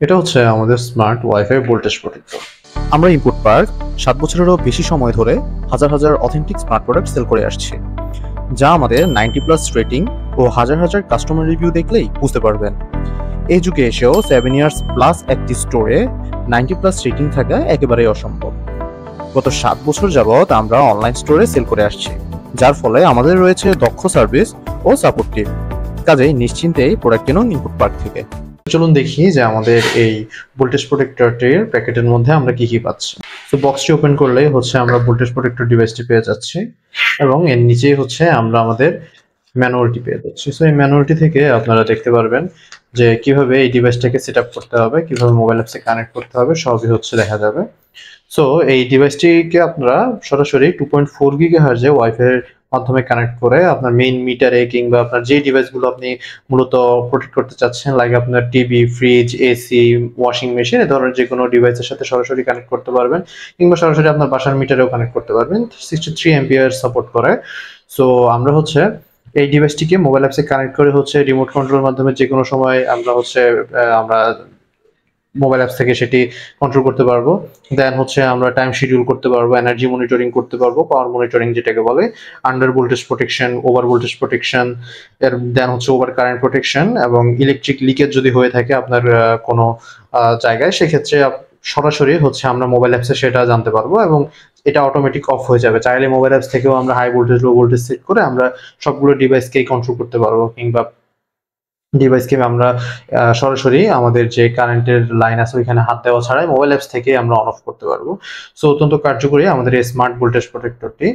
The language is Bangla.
এটা হচ্ছে আমাদের স্মার্ট ওয়াইফাই ভোল্টেজ প্রোটেক্টর। আমরা ইনপুট পার্ক 7 বছরেরও বেশি সময় ধরে হাজার হাজার অথেন্টিক স্মার্ট প্রোডাক্ট সেল করে আসছি, যা আমাদের 90+ রেটিং ও হাজার হাজার কাস্টমার রিভিউ দেখলেই বুঝতে পারবেন। এই যুগে এসেও 7 ইয়ার্স প্লাস একটি স্টোরে 90+ রেটিং থাকা একেবারেই অসম্ভব। গত 7 বছর যাবৎ আমরা অনলাইন স্টোরে সেল করে আসছি, যার ফলে আমাদের রয়েছে দক্ষ সার্ভিস ও সাপোর্ট টিম। কাজেই নিশ্চিন্তেই প্রোডাক্ট কিনুন ইনপুট পার্ক থেকে। চলুন দেখি যে আমাদের এই ভোল্টেজ প্রোটেক্টরটির প্যাকেটের মধ্যে আমরা কি কি পাচ্ছি। তো বক্সটি ওপেন করলেই হচ্ছে আমরা ভোল্টেজ প্রোটেক্টর ডিভাইসটি পেয়ে যাচ্ছি এবং এর নিচেই হচ্ছে আমরা আমাদের ম্যানুয়ালটি পেয়ে যাচ্ছি। সো এই ম্যানুয়ালটি থেকে আপনারা দেখতে পারবেন যে কিভাবে এই ডিভাইসটাকে সেট আপ করতে হবে, কিভাবে মোবাইল অ্যাপসে কানেক্ট করতে হবে, সবই হচ্ছে দেখা যাবে। সো এই ডিভাইসটিকে আপনারা সরাসরি 2.4 গিগাহার্জে ওয়াইফাই এর মাধ্যমে কানেক্ট করে আপনার মেইন মিটারে কিংবা আপনার যে ডিভাইসগুলো আপনি মূলত প্রোটেক্ট করতে চাচ্ছেন, লাইক আপনার TV, fridge, AC, washing machine, এ ধরনের যে কোনো ডিভাইসের সাথে সরাসরি কানেক্ট করতে পারবেন, কিংবা সরাসরি আপনার বাসার মিটারেও কানেক্ট করতে পারবেন। 63 অ্যাম্পিয়ার সাপোর্ট করে। সো আমরা হচ্ছে এই ডিভাইসটিকে মোবাইল অ্যাপসে কানেক্ট করে হচ্ছে রিমোট কন্ট্রোলের মাধ্যমে যে কোনো সময় আমরা হচ্ছে আমরা মোবাইল অ্যাপস থেকে সেটি কন্ট্রোল করতে পারবো। দেন হচ্ছে আমরা টাইম শিডিউল করতে পারবো, এনার্জি মনিটরিং করতে পারবো, পাওয়ার মনিটরিং যেটাকে বলে, under voltage protection, over voltage protection, এর দেন হচ্ছে ওভার কারেন্ট প্রোটেকশন, এবং ইলেকট্রিক লিকেজ যদি হয়ে থাকে আপনার কোনো জায়গায়, সেক্ষেত্রে সরাসরি হচ্ছে আমরা মোবাইল অ্যাপসে সেটা জানতে পারবো এবং এটা অটোমেটিক অফ হয়ে যাবে। চাইলে মোবাইল অ্যাপস থেকেও আমরা high voltage, low voltage set করে আমরা সবগুলো ডিভাইসকেই কন্ট্রোল করতে পারবো, কিংবা ডিভাইসকে আমরা সরাসরি আমাদের যে কারেন্টের লাইন আছে ওইখানে হাত দেওয়া ছাড়াই মোবাইল অ্যাপস থেকে আমরা অন অফ করতে পারবো। সো অত্যন্ত কার্যকরী আমাদের এই স্মার্ট ভোল্টেজ প্রোটেক্টরটি।